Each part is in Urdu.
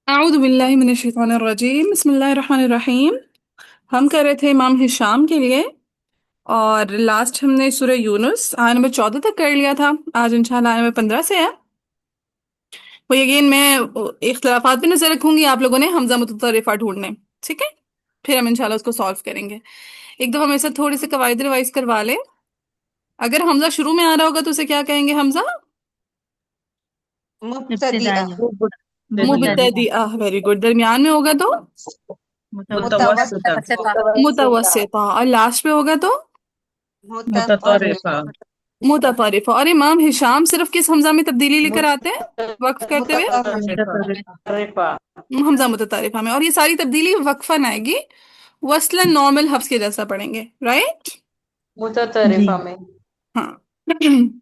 اعوذ باللہ من الشیطان الرجیم، بسم اللہ الرحمن الرحیم۔ ہم کر رہے تھے امام ہشام کے لیے، اور لاسٹ ہم نے سورہ یونس آیت نمبر 14 تک کر لیا تھا۔ آج انشاءاللہ آیت نمبر 15 سے ہے۔ وہ اگین میں اختلافات بھی نظر رکھوں گی، آپ لوگوں نے حمزہ متطرفہ ڈھونڈنے، ٹھیک ہے؟ پھر ہم انشاءاللہ اس کو سالو کریں گے۔ ایک دفعہ میرے ساتھ تھوڑی سی قواعد ریوائز کروا لیں۔ اگر حمزہ شروع میں آ رہا ہوگا تو اسے کیا کہیں گے؟ حمزہ مبتدیہ، ابتدائیہ، مبتدئ، مبتدئہ، ویری گڈ۔ درمیان میں ہوگا تو متوسطہ، متوسطہ، اور لاسٹ پہ ہوگا تو متطرفہ، متطرفہ۔ اور امام ہشام صرف کس حمزہ میں تبدیلی لے کر آتے ہیں وقف کرتے ہوئے؟ متطرفہ، حمزہ متطرفہ میں، اور یہ ساری تبدیلی وقفاً آئے گی، وصلاً نارمل حفظ کے جیسا پڑھیں گے، رائٹ؟ جی، متطرفہ میں ہاں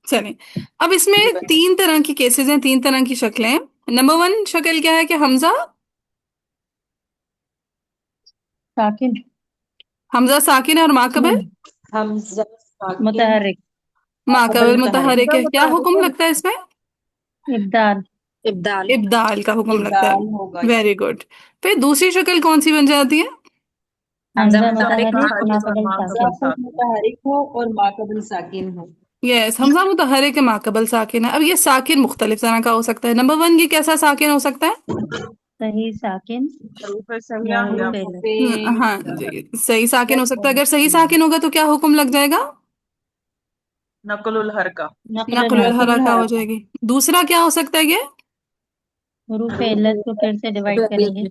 چلیں، اب اس میں تین طرح کی کیسز ہیں، تین طرح کی شکلیں ہیں۔ نمبر 1 شکل کیا ہے کہ حمزہ ساکن، ساکن ہے اور ماقبل حمزہ ساکن، متحرک، ماقبل متحرک، متحرک ہے۔ کیا حکم لگتا ہے اس میں؟ ابدال، ابدال کا حکم لگتا ابدال ہوگا ہے، ویری گڈ۔ پھر دوسری شکل کون سی بن جاتی ہے؟ حمزہ متحرک، ماقبل حمزہ ساکن، خود متحرک ہو اور ماقبل ساکن ہو۔ یس، حمزہ متحرک ہے، ماقبل ساکن ہے۔ اب یہ ساکن مختلف طرح کا ہو سکتا ہے۔ نمبر 1 یہ کیسا ساکن ہو سکتا ہے؟ صحیح ساکن حروف یا سیاح یا حروف علت، ہاں جی، صحیح ساکن ہو سکتا ہے۔ اگر صحیح ساکن ہوگا تو کیا حکم لگ جائے گا؟ نقل الحرکہ، نقل نقل الحرف، الحرکہ ہو جائے گی۔ دوسرا کیا ہو سکتا ہے یہ؟ حروف علت کو پھر سے ڈیوائڈ کریں گے،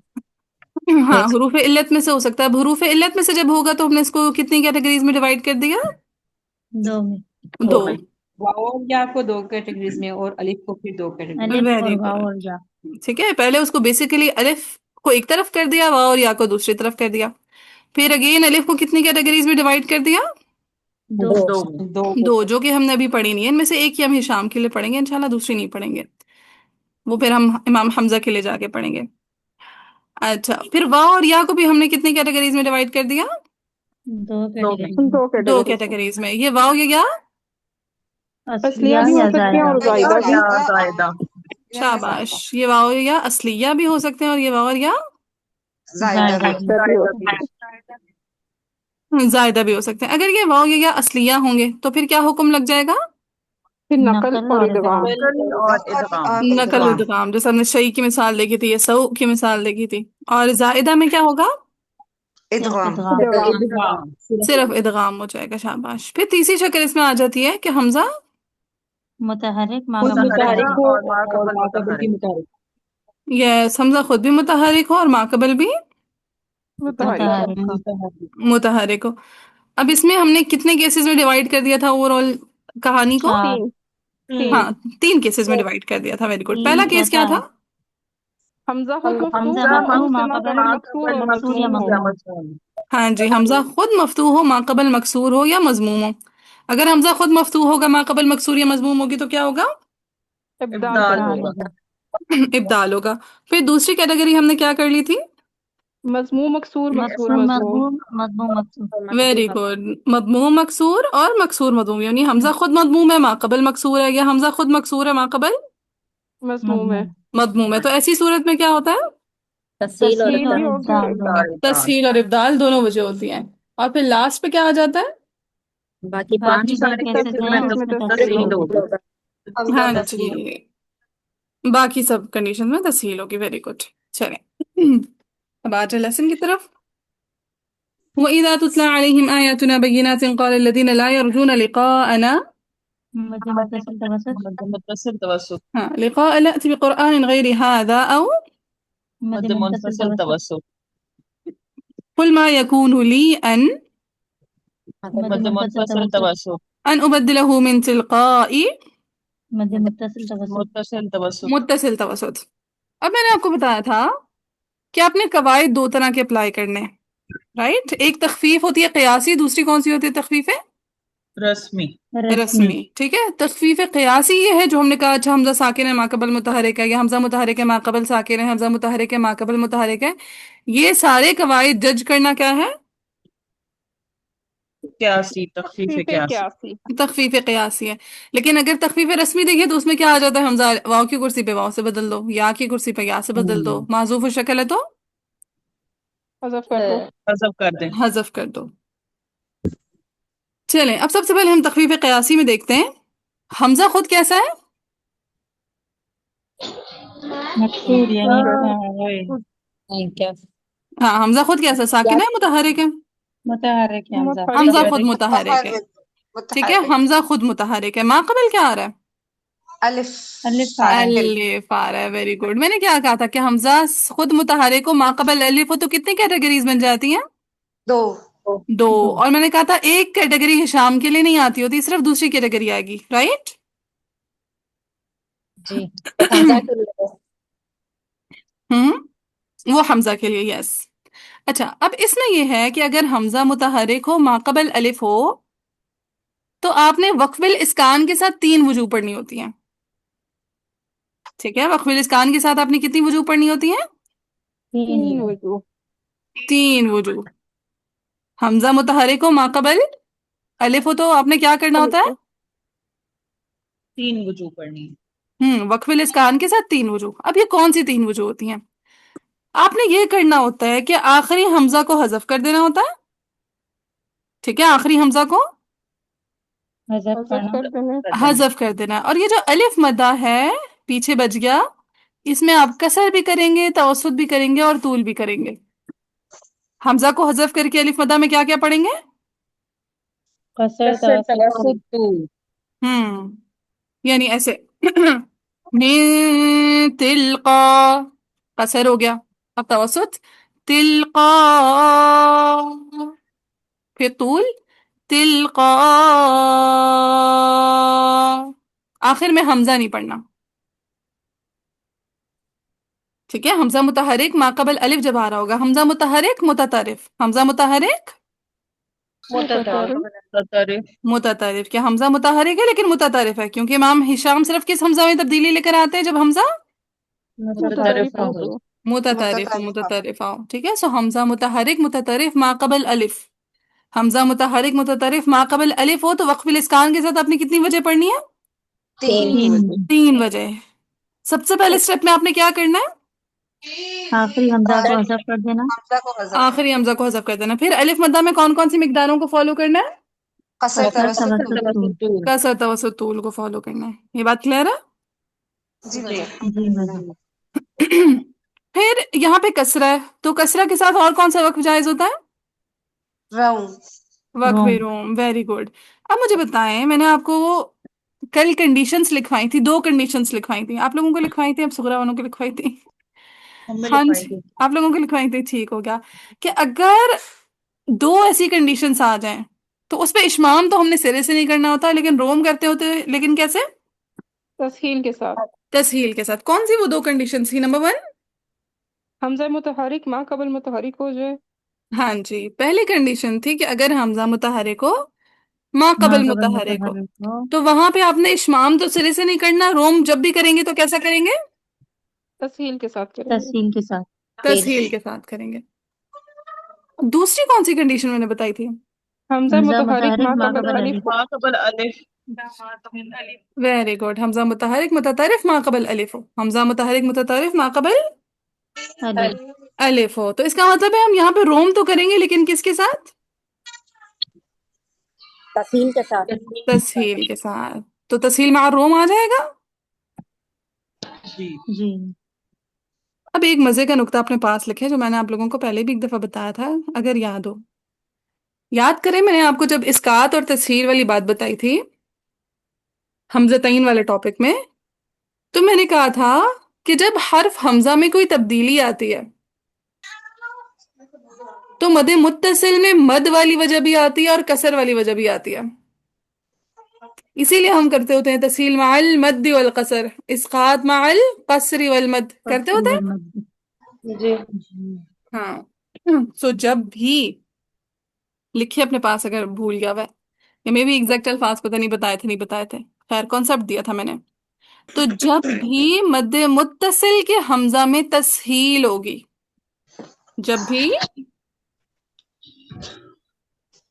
ہاں، حروف علت میں سے ہو سکتا ہے۔ اب حروف علت میں سے جب ہوگا تو ہم نے اس کو کتنی کیٹیگریز میں ڈیوائڈ کر دیا؟ دو میں، دو۔ واو اور یا کو دو کیٹیگریز میں اور الف کو پھر دو کیٹیگریز الف اور ویری واو گڈ، اور یا، ٹھیک ہے۔ پہلے اس کو بیسیکلی الف کو ایک طرف کر دیا، واو اور یا کو دوسری طرف کر دیا۔ پھر اگین الف کو کتنی کیٹیگریز میں ڈیوائڈ کر دیا؟ دو، میں دو دو، جو کہ ہم نے ابھی پڑھی نہیں ہے۔ ان میں سے ایک ہی ہم ہشام کے لیے پڑھیں گے انشاءاللہ، دوسری نہیں پڑھیں گے، وہ پھر ہم امام حمزہ کے لیے جا کے پڑھیں گے۔ اچھا، پھر واو اور یا کو بھی ہم نے کتنی کیٹیگریز میں ڈیوائڈ کر دیا؟ دو دو میں کیٹیگری، دو کیٹیگریز میں۔ یہ واو یا اصلیہ یا زائدہ، یا زائدہ، شاباش، یہ واو یا اصلیہ بھی ہو سکتے ہیں، اور یہ واو یا زائدہ بھی، زائدہ بھی ہو سکتے ہیں۔ اگر یہ واو یا اصلیہ ہوں گے تو پھر کیا حکم لگ جائے گا؟ نقل اور ادغام، نقل اور ادغام، نقل و ادغام، جیسے ہم نے شعی کی مثال دیکھی تھی یا سو کی مثال دیکھی تھی۔ اور زائدہ میں کیا ہوگا؟ صرف ادغام، ادغام، صرف ادغام ہو جائے گا، شاباش۔ پھر تیسری شکل اس میں آ جاتی ہے کہ حمزہ متحرک، خود ماقبل متحرک ساکن، ہو اور ماقبل متحرک، یس، حمزہ خود بھی متحرک ہو اور ماقبل بھی متحرک ہو، متحرک ہو۔ اب اس میں ہم نے کتنے کیسز میں ڈیوائڈ کر دیا تھا اوور آل کہانی کو؟ 4، ہاں، 3 کیسز میں ڈیوائڈ کر دیا تھا، ویری گڈ۔ 3 پہلا کیس کیا چوتھا تھا؟ حمزہ حمزہ مفتوح ماقبل مکسور یا مضموم، مضموم، ہاں جی، حمزہ خود مفتوح ہو، ماقبل مکسور ہو یا مضموم ہو۔ اگر حمزہ خود مفتوح ہوگا، ماقبل مکسور یا مضموم ہوگی تو کیا ہوگا؟ ابدال ابدال ہوگا، ہوگا، ابدال ہوگا۔ پھر دوسری کیٹیگری ہم نے کیا کر لی تھی؟ مکسور مضموم، مضموم مکسور، ویری گڈ، مضموم مکسور اور مکسور مضموم، یعنی حمزہ خود مضموم ہے، ماقبل مکسور ہے، یا حمزہ خود مکسور ہے، ماقبل مضموم، مضموم ہے۔ تو ایسی صورت میں کیا ہوتا ہے؟ تسہیل اور ابدال دونوں، تسہیل اور ابدال دونوں وجہ ہوتی ہیں۔ اور پھر لاسٹ پہ کیا آ جاتا ہے؟ باقی جو کیسز ہیں اس میں تسہیل تسہیل ہوگی، ہوگا، حمزہ ہاں تسہیل جی، باقی سب کنڈیشن میں تسہیل ہوگی، ویری گڈ۔ چلیں اب آ جائے لیسن کی طرف۔ وَإِذَا تُتْلَى عَلَيْهِمْ آيَاتُنَا بَيِّنَاتٍ قَالَ الَّذِينَ لَا يَرْجُونَ لِقَاءَنَا مد متصل توسط، متصل توسط، لقاء نأتي بقرآن غير هذا أو مد متصل منفصل توسط، توسط، قل ما يكون لي مد متصل منفصل توسط، توسط، أن أبدله من تلقاء مد متصل توسط، متصل توسط، متصل توسط۔ اب میں نے آپ کو بتایا تھا کہ آپ نے قواعد 2 طرح کے اپلائی کرنے، رائٹ؟ ایک تخفیف ہوتی ہے قیاسی، دوسری کون سی ہوتی ہے تخفیف رسمی، رسمی، ٹھیک ہے؟ تخفیف قیاسی یہ ہے جو ہم نے کہا اچھا حمزہ ساکن ہے ماقبل متحرک ہے، یا حمزہ متحرک ہے ماقبل ساکن ہے، حمزہ متحرک ہے ماقبل متحرک ہے۔ یہ سارے قواعد جج کرنا کیا ہے؟ قیاسی، تخفیف تخفیف قیاسی. قیاسی. تخفیف قیاسی ہے. لیکن اگر تخفیف رسمی دیکھیں تو اس میں کیا آ جاتا ہے؟ حمزہ واو کی کرسی پہ واو سے بدل دو، یا کی کرسی پہ یا سے بدل دو، معذوف الشکل ہے تو حذف کر دو. حذف کر دیں. حذف کر دو. چلیں اب سب سے پہلے ہم تخفیف قیاسی میں دیکھتے ہیں حمزہ خود کیسا ہے. مکسور یعنی وہی. ہاں حمزہ خود کیسا ہے؟ ساکن ہے متحرک ہے؟ متحرک ہے حمزہ. حمزہ خود متحرک ہے. ٹھیک ہے حمزہ خود متحرک ہے. ما قبل کیا آ رہا ہے؟ الف. الف آ رہا ہے. الف آ رہا ہے. Very good. میں نے کیا کہا تھا کہ حمزہ خود متحرک ہو ما قبل الف ہو تو کتنی کیٹیگریز بن جاتی ہیں؟ 2. دو. اور میں نے کہا تھا ایک کیٹیگری ہشام کے لیے نہیں آتی ہوتی، صرف دوسری کیٹیگری آئے گی. رائٹ. جی حمزہ کے لیے وہ حمزہ کے لیے. یس. اچھا اب اس میں یہ ہے کہ اگر حمزہ متحرک ہو ما قبل الف ہو تو آپ نے وقف الاسکان کے ساتھ 3 وجوہ پڑھنی ہوتی ہیں. ٹھیک ہے وقف الاسکان کے ساتھ آپ نے کتنی وجوہ پڑھنی ہوتی ہیں؟ 3 وجوہ. 3 وجوہ. حمزہ متحرک ہو ما قبل الف ہو تو آپ نے کیا کرنا ہوتا ہے؟ 3 وجوہ پڑھنی ہے. وقف الاسکان کے ساتھ 3 وجوہ. اب یہ کون سی 3 وجوہ ہوتی ہیں؟ آپ نے یہ کرنا ہوتا ہے کہ آخری حمزہ کو حذف کر دینا ہوتا ہے. ٹھیک ہے آخری حمزہ کو حذف حذف کرنا. کر دینا. حذف کر دینا ہے. اور یہ جو الف مدہ ہے پیچھے بچ گیا، اس میں آپ کسر بھی کریں گے، توسط بھی کریں گے اور طول بھی کریں گے. حمزہ کو حذف کر کے الف مدہ میں کیا کیا پڑھیں گے؟ قصر توسط. طول. یعنی ایسے من تلقا قصر ہو گیا. اب توسط تلقا، پھر طول تلقا، آخر میں حمزہ نہیں پڑھنا. ٹھیک ہے حمزہ متحرک ما قبل الف جب آ رہا ہوگا حمزہ متحرک متطرف، حمزہ متحرک متطرف. متطرف. کیا حمزہ متحرک ہے لیکن متطرف ہے کیونکہ امام ہشام صرف کس حمزہ میں تبدیلی لے کر آتے ہیں جب حمزہ متطرف ہو. متطرف متطرف آؤ. ٹھیک ہے سو حمزہ متحرک متطرف ما قبل الف. حمزہ متحرک متطرف ما قبل الف ہو تو وقف الاسکان کے ساتھ آپ نے کتنی وجہ پڑھنی ہے؟ 3. 3 وجہ. سب سے پہلے اسٹیپ میں آپ نے کیا کرنا ہے؟ آخری حمزہ کو حذف کر دینا. حمزہ کو حذف. آخری حمزہ کو حذف کر دینا. پھر الف مدہ میں کون کون سی مقداروں کو فالو کرنا ہے؟ قصر قصر توسط. توسط طول. کسر توسط طول کو فالو کرنا ہے. یہ بات کلیئر ہے؟ جی جی مزید. پھر یہاں پہ کسرہ ہے تو کسرہ کے ساتھ اور کون سا وقف جائز ہوتا ہے؟ روم. وقف روم. روم. Very good. اب مجھے بتائیں میں نے آپ کو کل کنڈیشنز لکھوائی تھی، 2 کنڈیشنز لکھوائی تھی. آپ لوگوں کو لکھوائی تھی، اب سغرا والوں کو لکھوائی تھی. ہم نے ہاں لکھوائی جی تھی. آپ لوگوں کو لکھوائی تھی. ٹھیک ہو گیا کہ اگر 2 ایسی کنڈیشنز آ جائیں تو اس پہ اشمام تو ہم نے سرے سے نہیں کرنا ہوتا لیکن روم کرتے ہوتے. لیکن کیسے؟ تسہیل کے ساتھ. تسہیل کے ساتھ. کون سی وہ 2 کنڈیشنز تھی؟ نمبر 1 حمزہ متحرک ما قبل متحرک ہو جائے. ہاں جی پہلی کنڈیشن تھی کہ اگر حمزہ متحرک ہو ما ما قبل قبل متحرک ہو متحرک ہو. تو وہاں پہ آپ نے اشمام تو سرے سے نہیں کرنا. روم جب بھی کریں گے تو کیسا کریں گے؟ تسہیل کے ساتھ کریں گے. تسہیل کے ساتھ. تسہیل کے ساتھ کریں گے. دوسری کون سی کنڈیشن میں نے بتائی تھی؟ حمزہ حمزہ متحرک ما متحرک ما قبل قبل الف الف. ہو. ما قبل الف. Very good. حمزہ متحرک متطرف ما قبل الف ہو. حمزہ متحرک متطرف ما قبل الف. الف ہو. تو اس کا مطلب ہے ہم یہاں پہ روم تو کریں گے لیکن کس کے ساتھ؟ تسہیل کے ساتھ. تسہیل کے ساتھ. تو تسہیل مع روم آ جائے گا. جی. جی. اب ایک مزے کا نقطہ اپنے پاس لکھے جو میں نے آپ لوگوں کو پہلے بھی ایک دفعہ بتایا تھا، اگر یاد ہو. یاد کریں میں نے آپ کو جب اسقاط اور تسہیل والی بات بتائی تھی حمزتین والے ٹاپک میں، تو میں نے کہا تھا کہ جب حرف حمزہ میں کوئی تبدیلی آتی ہے تو مد متصل میں مد والی وجہ بھی آتی ہے اور کسر والی وجہ بھی آتی ہے. اسی لیے ہم کرتے ہوتے ہیں تسہیل مع المد والقصر، اسقاط مع القصر والمد کرتے ہوتے ہیں. جی. ہاں سو جب بھی لکھے اپنے پاس اگر بھول گیا ہوا ہے یا میں بھی ایگزیکٹ الفاظ پتہ نہیں بتائے تھے، خیر کانسیپٹ دیا تھا میں نے. تو جب بھی مد متصل کے حمزہ میں تسہیل ہوگی، جب بھی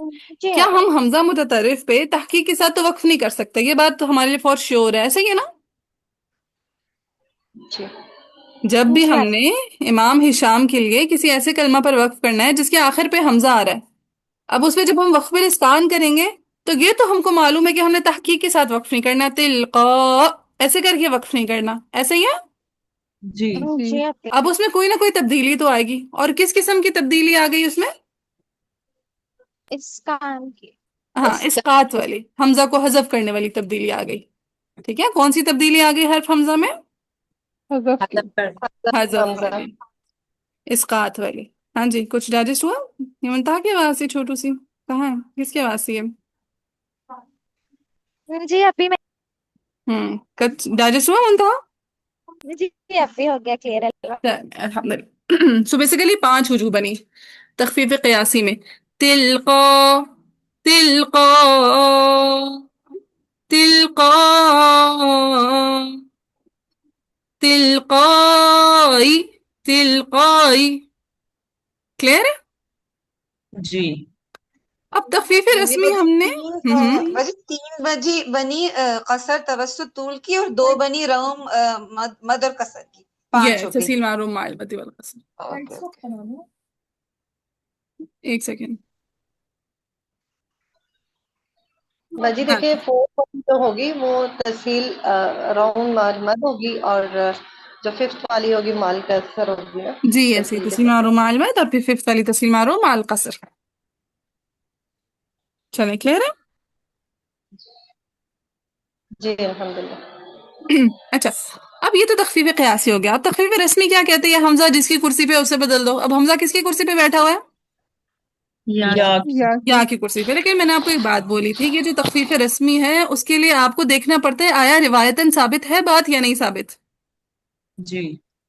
جی کیا آپ ہم حمزہ متطرف پہ تحقیق کے ساتھ تو وقف نہیں کر سکتے؟ یہ بات تو ہمارے لیے فور شیور ہے، صحیح ہے نا؟ جی جب بھی جی ہم آپ نے امام ہشام کے لیے کسی ایسے کلمہ پر وقف کرنا ہے جس کے آخر پہ حمزہ آ رہا ہے، اب اس پہ جب ہم وقف الاسکان کریں گے تو یہ تو ہم کو معلوم ہے کہ ہم نے تحقیق کے ساتھ وقف نہیں کرنا، تلقا ایسے کر کے وقف نہیں کرنا، ایسے ہی ہے؟ جی جی آپ اب اس میں کوئی نہ کوئی تبدیلی تو آئے گی، اور کس قسم کی تبدیلی آ گئی اس میں؟ اس کام کی ہاں، اسقاط والی، حمزہ کو حذف کرنے والی تبدیلی آ گئی۔ ٹھیک ہے، کون سی تبدیلی آ گئی حرف حمزہ میں؟ ختم کر حذف حمزہ والی، اسقاط والی۔ ہاں جی، کچھ ڈائجسٹ ہوا؟ یہ منتہا کی آواز سی چھوٹو سی کہاں ہے؟ کس کی آواز سی ہے؟ جی ابھی میں کچھ ڈائجسٹ ہوا منتہا؟ جی ابھی ہو گیا کلیئر الحمد للہ۔ سو بیسیکلی 5 وجوہ بنی تخفیف قیاسی میں: تلقا، تلقا، تلقا، تلقائی، تلقائی۔ کلیئر ہے؟ جی اب تخفیف جی رسمی بجی ہم نے بجی 3 بنی قصر توسط طول کی اور 2 بنی روم مد اور قصر کی، 5 یہ ہو گئی۔ تحصیل معروم مع البتی والقسم۔ اوکے ایک سیکنڈ۔ باجی ہاں دیکھیں 4 جو ہوگی وہ تحصیل راؤنڈ مد ہوگی، اور جو 5th والی ہوگی مال کا اثر ہوگی نا جی، ایسے تحصیل کے تحصیل ساتھ۔ معروم مع البت، اور پھر 5th والی تحصیل معروم مع القصر۔ چلیں، کلیئر ہے؟ جی الحمدللہ۔ اچھا، اب یہ تو تخفیف قیاسی ہو گیا۔ اب تخفیف رسمی کیا کہتے ہیں؟ حمزہ جس کی کرسی پہ اسے بدل دو۔ اب حمزہ کس کی کرسی پہ بیٹھا ہوا ہے؟ یا یا کی کرسی پہ۔ لیکن میں نے آپ کو ایک بات بولی تھی کہ جو تخفیف رسمی ہے اس کے لیے آپ کو دیکھنا پڑتا ہے آیا روایتاً ثابت ہے بات یا نہیں ثابت۔ جی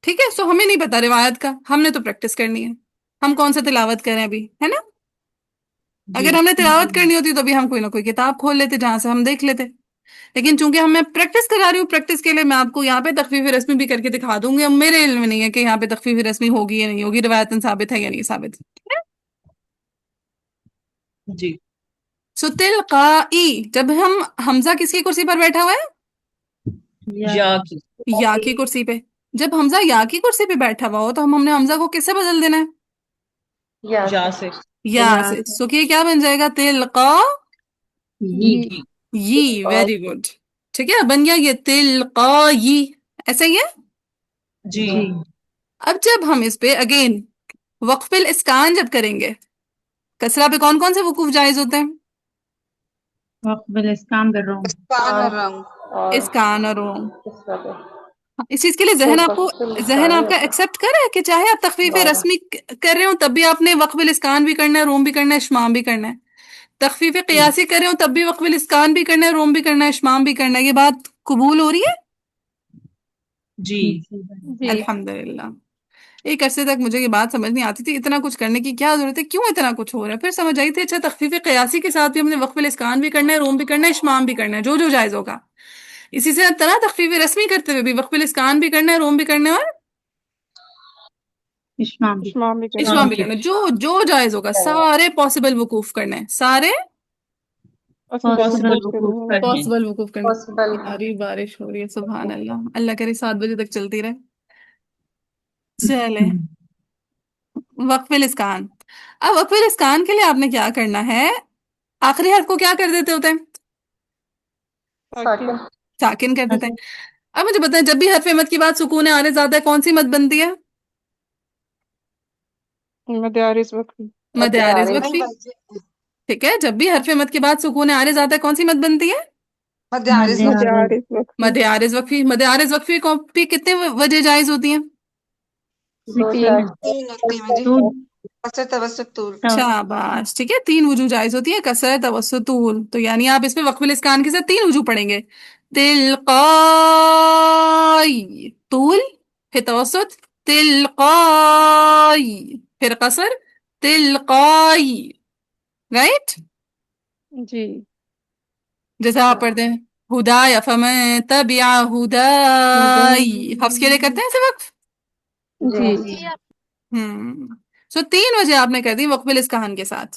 ٹھیک ہے، سو ہمیں نہیں پتا روایت کا، ہم نے تو پریکٹس کرنی ہے۔ ہم کون سا تلاوت کریں ابھی، ہے نا؟ جی اگر ہم نے تلاوت کرنی ہوتی تو بھی ہم کوئی نہ کوئی کتاب کھول لیتے جہاں سے ہم دیکھ لیتے، لیکن چونکہ ہم میں پریکٹس کرا رہی ہوں، پریکٹس کے لیے میں آپ کو یہاں پہ تخفیف رسمی بھی کر کے دکھا دوں گی۔ اب میرے علم میں نہیں ہے کہ یہاں پہ تخفیف رسمی ہوگی یا نہیں ہوگی، روایتاً ثابت ہے یا نہیں ثابت۔ جی سو تلقائی، جب ہم حمزہ کس کی کرسی پر بیٹھا ہوا ہے؟ یا کی یا کی کرسی پہ۔ جب حمزہ یا کی کرسی پہ بیٹھا ہوا ہو تو ہم نے حمزہ کو کس سے بدل دینا ہے؟ یا سے یا سے۔ سو کہ کیا بن جائے گا؟ تلقا کی ی، ویری گڈ۔ ٹھیک ہے، بن گیا یہ تلقائی، ایسا ہی ہے۔ جی اب جب ہم اس پہ اگین وقف الاسکان جب کریں گے، کسرہ پہ کون کون سے وقوف جائز ہوتے ہیں؟ وقت بالاسکان کر رہا ہوں۔ اسکان اور رنگ اور اسکان اور روم۔ اس طرح اس چیز کے لیے تو ذہن آپ کو، وقف ذہن الاسکان آپ ہی کا ہوتا ایکسپٹ کرے کہ چاہے آپ تخفیف ہے۔ رسمی کر رہے ہو تب بھی آپ نے وقف الاسکان بھی کرنا ہے، روم بھی کرنا ہے، اشمام بھی کرنا ہے۔ تخفیف قیاسی کر رہے ہو تب بھی وقف الاسکان بھی کرنا ہے، روم بھی کرنا ہے، اشمام بھی کرنا ہے۔ یہ بات قبول ہو رہی ہے؟ جی الحمدللہ۔ ایک عرصے تک مجھے یہ بات سمجھ نہیں آتی تھی اتنا کچھ کرنے کی کیا ضرورت ہے، کیوں اتنا کچھ ہو رہا ہے، پھر سمجھ آئی تھی اچھا تخفیف قیاسی کے ساتھ بھی ہم نے وقف الاسکان بھی کرنا ہے، روم بھی کرنا ہے، اشمام بھی کرنا ہے، جو جو جائز ہوگا۔ اسی سے طرح تخفیف رسمی کرتے ہوئے بھی وقف الاسکان بھی کرنا ہے، روم بھی کرنا ہے، اور اشمام اشمام بھی کرنا ہے۔ جو جو جائز ہوگا سارے پاسبل وقوف کرنا ہے، سارے پاسبل وقوف کرنے۔ پاسبل وقوف کرنا پاسبل ہے۔ ارے بارش ہو رہی ہے، سبحان اللہ، اللہ کرے 7 بجے تک چلتی رہے۔ چلے، وقف الاسکان۔ اب وقف الاسکان کے لیے آپ نے کیا کرنا ہے؟ آخری حرف کو کیا کر دیتے ہوتے ہیں؟ ساکن۔ ساکن کر دیتے ہیں۔ اب مجھے بتائیں جب بھی حرف مد کی بات سکون آنے زیادہ ہے کون سی مد بنتی ہے؟ مد عارض نہیں وقفی۔ بجی ٹھیک ہے، جب بھی حرف مد کے بعد سکون آنے زیادہ ہے کون سی مد بنتی ہے؟ مد عارض مد عارض وقفی۔ مد عارض وقفی کو بھی کتنے وجہ جائز ہوتی ہیں؟ 2 جائز۔ 3 ہوتی ہیں جی، تو قصر توسط طول۔ شاباش، ٹھیک ہے، 3 وجوہ جائز ہوتی ہے، کسر، توسط، طول۔ تو یعنی آپ اس پہ وقف الاسکان کے ساتھ 3 وجوہ پڑھیں گے: تلقائی، طول، پھر توسط، تلقائی، پھر قصر، تلقائی، رائٹ؟ جیسے آپ پڑھتے ہیں ہدای فمن تبع ہدای، حفظ کے لیے کرتے ہیں ایسے وقف؟ جی آپ سو 3 وجہ آپ نے کر دی وقف الاسکان کے ساتھ۔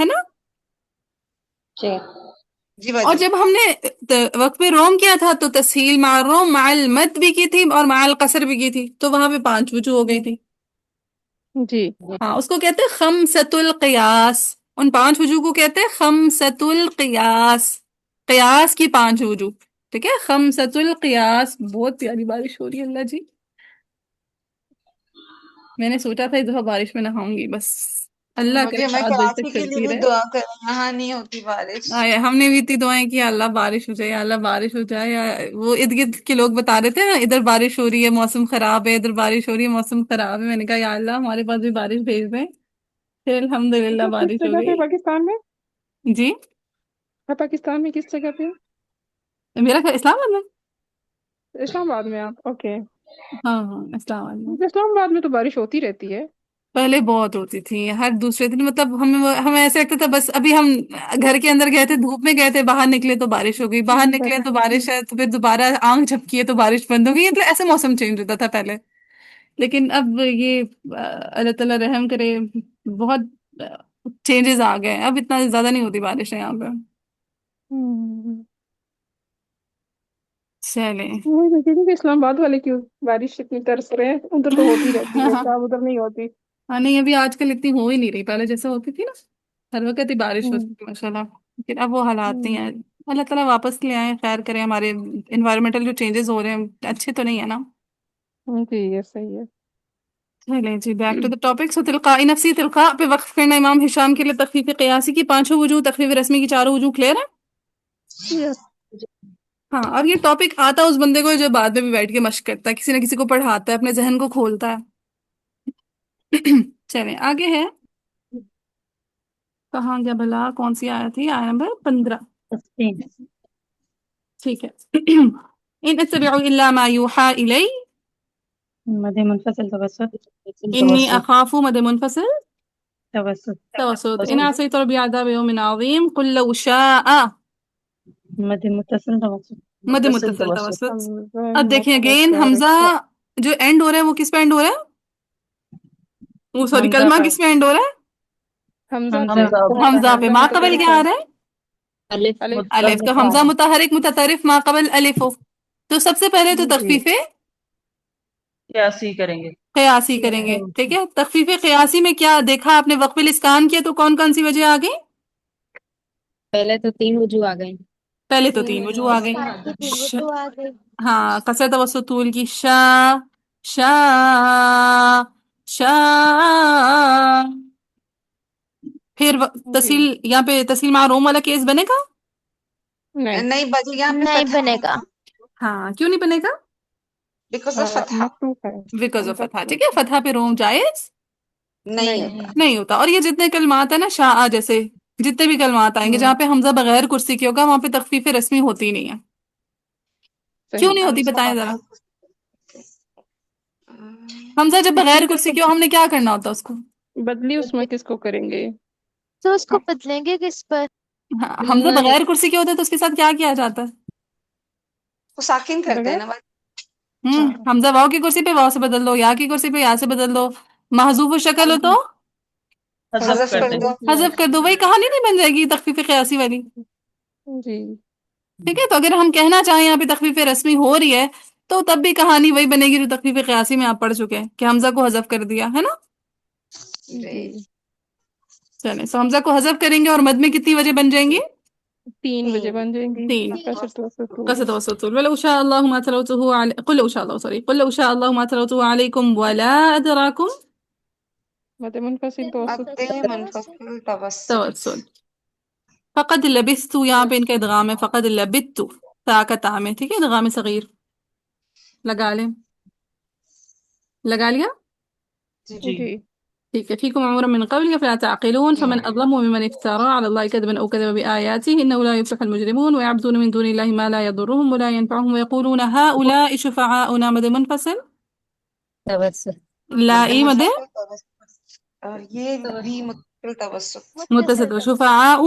ہے نا؟ جی جی اور باجی. جب ہم نے وقف روم کیا تھا تو تسہیل مع الروم مع المد بھی کی تھی اور مع القصر بھی کی تھی، تو وہاں پہ 5 وجوہ ہو گئی تھی. جی ہاں، اس کو کہتے ہیں خمسۃ القیاس. ان 5 وجوہ کو کہتے ہیں خمسۃ القیاس، قیاس کی 5 وجوہ. ٹھیک ہے، خمسۃ القیاس. بہت پیاری بارش ہو رہی ہے اللہ جی. میں نے سوچا تھا اس دفعہ بارش میں نہاؤں گی، بس اللہ باجی کرے ہمیں 7 بجے کراچی تک کے لیے چلتی بھی رہے. دعا کریں، یہاں نہیں ہوتی بارش. ہم نے بھی اتنی دعائیں کی، اللہ بارش ہو جائے، اللہ بارش ہو جائے. وہ ارد گرد کے لوگ بتا رہے تھے نا، ادھر بارش ہو رہی ہے موسم خراب ہے، ادھر بارش ہو رہی ہے موسم خراب ہے. میں نے کہا یا اللہ ہمارے پاس بھی بارش بھیج دیں. پھر الحمدللہ مطلب کس بارش ہو جگہ پہ گئی. پاکستان میں؟ جی، پاکستان میں کس جگہ پہ؟ میرا گھر اسلام آباد میں. اسلام آباد میں آپ؟ اوکے. ہاں ہاں، اسلام آباد میں. اسلام آباد میں تو بارش ہوتی رہتی ہے. پہلے بہت ہوتی تھی، ہر دوسرے دن. مطلب ہمیں ایسا لگتا تھا بس ابھی ہم گھر کے اندر گئے تھے، دھوپ میں گئے تھے، باہر نکلے تو بارش ہو گئی، باہر نکلے تو بارش ہے، تو پھر دوبارہ آنکھ جھپکی ہے تو بارش بند ہو گئی. مطلب ایسے موسم چینج ہوتا تھا پہلے. لیکن اب یہ اللہ تعالیٰ رحم کرے، بہت چینجز آ گئے. اب اتنا زیادہ نہیں ہوتی بارش ہے یہاں پہ. چلیں. وہی میں کہہ رہی ہوں کہ اسلام آباد والے کیوں بارش اتنی ترس رہے ہیں؟ ادھر تو ہوتی رہتی ہے، کیا ادھر نہیں ہوتی؟ ہاں نہیں، ابھی آج کل اتنی ہو ہی نہیں رہی، پہلے جیسے ہوتی تھی نا، ہر وقت ہی بارش ہوں، ہوتی تھی ماشاء اللہ. لیکن اب وہ حالات نہیں ہوں، ہیں. اللہ تعالیٰ واپس لے آئیں، خیر کریں. ہمارے انوائرمنٹل جو چینجز ہو رہے ہیں اچھے تو نہیں ہے نا. جی یہ صحیح ہے. چلیں جی، بیک ٹو دا ٹاپک. سو تلقائی نفسی، تلقاء پہ وقف کرنا امام ہشام کے لیے تخفیف قیاسی کی 5 وجوہ، تخفیف رسمی کی 4 وجوہ. کلیئر ہے؟ Yes. ہاں، اور یہ ٹاپک آتا اس بندے کو جو بعد میں بھی بیٹھ کے مشق کرتا ہے، کسی نہ کسی کو پڑھاتا ہے، اپنے ذہن کو کھولتا ہے. چلیں آگے ہے. کہاں گیا بلا؟ کون سی آیا تھی؟ آیا نمبر 15. تفصیل ٹھیک ہے. ان اتبع الا ما یوحى الی مد منفصل توسط انی اخاف. مد منفصل توسط توسط. ان عصیت ربی عذاب یوم عظیم. قل لو شاء. مد متصل توسط مد متصل متصل توسط. توسط. حمزہ اب دیکھیں اگین، متحرک حمزہ جو اینڈ ہو رہا ہے وہ کس پہ اینڈ ہو رہا ہے؟ وہ سوری، حمزہ کلمہ پر کس پہ اینڈ ہو رہا حمزہ حمزہ پہ حمزہ پہ. ما قبل متحرک کیا ہے. آ رہا ہے؟ الف الف الف. تو حمزہ متحرک متطرف، ما قبل الف ہو. تو سب سے پہلے تو جی تخفیف قیاسی کریں گے. قیاسی کریں گے. ٹھیک ہے، تخفیف قیاسی میں کیا دیکھا آپ نے؟ وقف الاسکان کیا تو کون کون سی وجہ آ گئی؟ پہلے تو 3 وجوہ آ گئی. پہلے تو 3 وجوہ آ گئی. اسکان کی 3 وجوہ آ گئی. ہاں، قصر توسط طول کی شا شا شا. پھر جی تسہیل، یہاں پہ تسہیل مع روم والا کیس بنے گا؟ نہیں نہیں باجی یہاں پہ نہیں فتح بنے ہے گا. نا، ہاں، کیوں نہیں بنے گا؟ بیکاز آف فتح مفتوح ہے. بیکاز آف حمزہ فتح. پر ٹھیک ہے، فتح پہ روم جائز نہیں نہیں. ہوتا. نہیں ہوتا. اور یہ جتنے کلمات ہیں نا شاء جیسے، جتنے بھی کلمات آئیں گے جہاں پہ حمزہ بغیر کرسی کے ہوگا وہاں پہ تخفیف رسمی ہوتی نہیں ہے. کیوں صحیح. نہیں ہوتی حمزہ بتائیں ذرا. بغیر حمزہ جب بغیر کرسی کے ہو ہم نے کیا کرنا ہوتا اس کو؟ بدلی اس میں کس کو کریں گے؟ تو اس کو بدلیں گے کس پر؟ ہاں، حمزہ بغیر کرسی کے ہوتا ہے تو اس کے ساتھ کیا کیا جاتا ہے؟ وہ ساکن کرتے ہیں بغیر نا باجی. ہاں حمزہ واو کی کرسی پہ واو سے بدل دو، یا کی کرسی پہ یا سے بدل دو. محذوف الشکل ہو تو حذف حذف کر کر دیں. دو. حذف کر دو. وہی کہانی نہیں بن جائے گی تخفیف قیاسی والی. جی ٹھیک ہے، تو اگر ہم کہنا چاہیں یہاں پہ تخفیف رسمی ہو رہی ہے تو تب بھی کہانی وہی بنے گی جو تخفیف قیاسی میں آپ پڑھ چکے ہیں کہ حمزہ کو حذف کر دیا ہے نا. جی. چلیں، سو حمزہ کو حذف کریں گے اور مد میں کتنی وجہ بن جائیں گی؟ 3 وجہ بن جائیں گی. 3. قصر توسط طول. قصد وسط. ولو شاء الله ما تلوته قل لو شاء الله سوري قل لو شاء الله ما تلوته عليكم ولا أدراكم. مد منفصل توسط. مد منفصل توسط. توسل. فقد لبثت، یہاں پہ ان کا ادغام ہے. فقد لبثت تا کا تا میں. ٹھیک ہے، ادغام صغیر لگا لیں. لگا لیا؟ جی. جی ٹھیک ہے. فيكم عمر من قبل فلا تعقلون فمن أظلم ممن افترى على الله كذبا أو كذب بآياته إنه لا يفلح المجرمون ويعبدون من دون الله ما لا يضرهم ولا ينفعهم ويقولون هؤلاء شفعاؤنا. مد منفصل توسط. لا مد اي مد منفصل توسط. اور یہ بھی متصل توسط. متصل. شفعاء